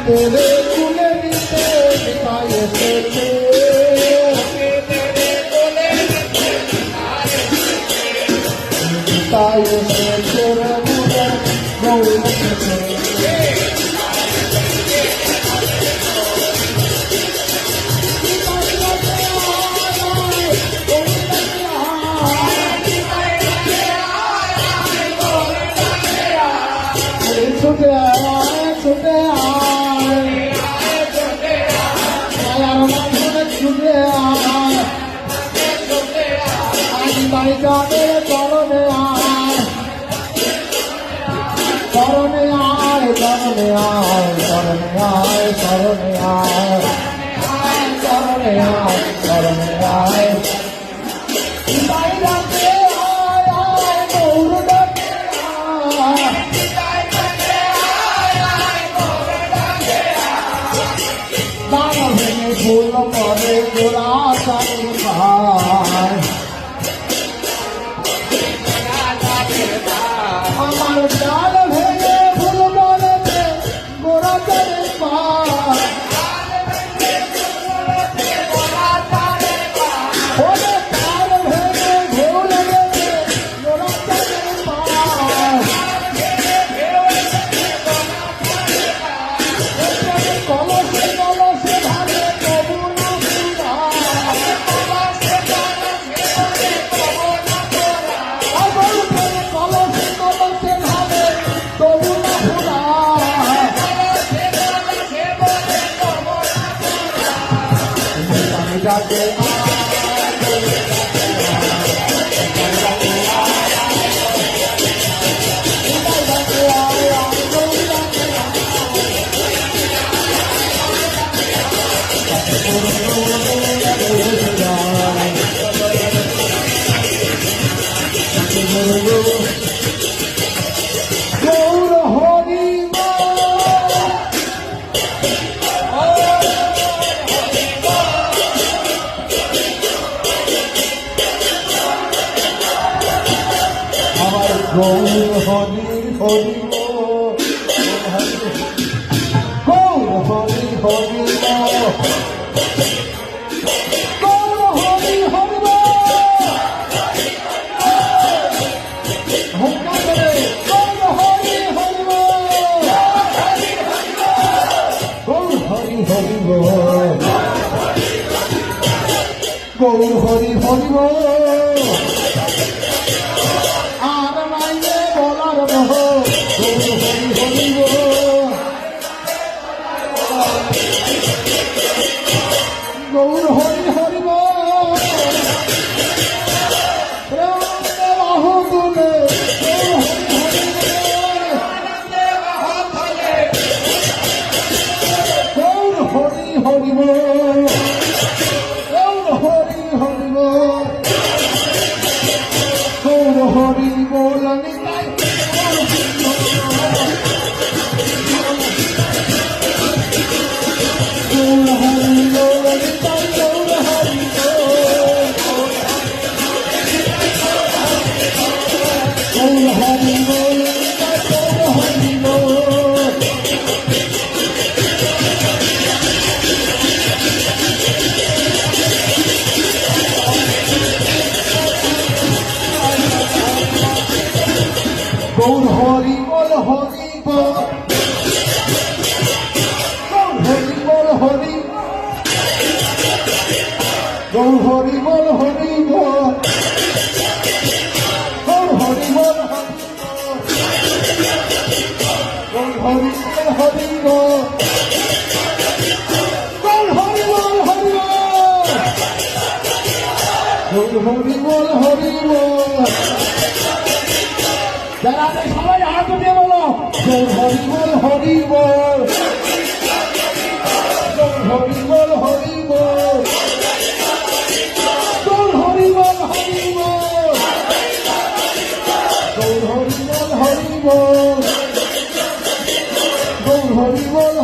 तेरे कुले नीते निकाय से निकाय से तेरे मुझे गौर से छुटे आए छुटे आए छुटे आए आज बालिका मेरे चरणे आए चरणे आए चरणे आए चरणे आए चरणे आए चरणे आए चरणे आए बालिका फूल पौधे गोरा আমার ডাল ভেঙে ফুল বলেছে গোরা চলে পায় ডাল ভেঙে ঢেউ লেগেছে গোরা চলে পায় কলসে কলসে ভাবে जाते गौर हरि हरि गौर हरि हरि गौर हरि हरि गौर हरि हरि गौर हरि हरि गौर हरि हरि गौर हरि हरि बाहु तुले गौर हरि हरि गौर हरि हरि गौर हरि बोलनी गौर हरि बोल हरि बोल गौर हरि बोल हरि गौर हरि बोल हरि बोल हरि बोल गौर हरि बोल हरि बोल हरि बोल हरि बोल যারা সবাই হাত দিয়ে বলো হরি বল হরি বল হরি বল হরি বল হরি বল হরি বল হরি বল হরি বল হরি বল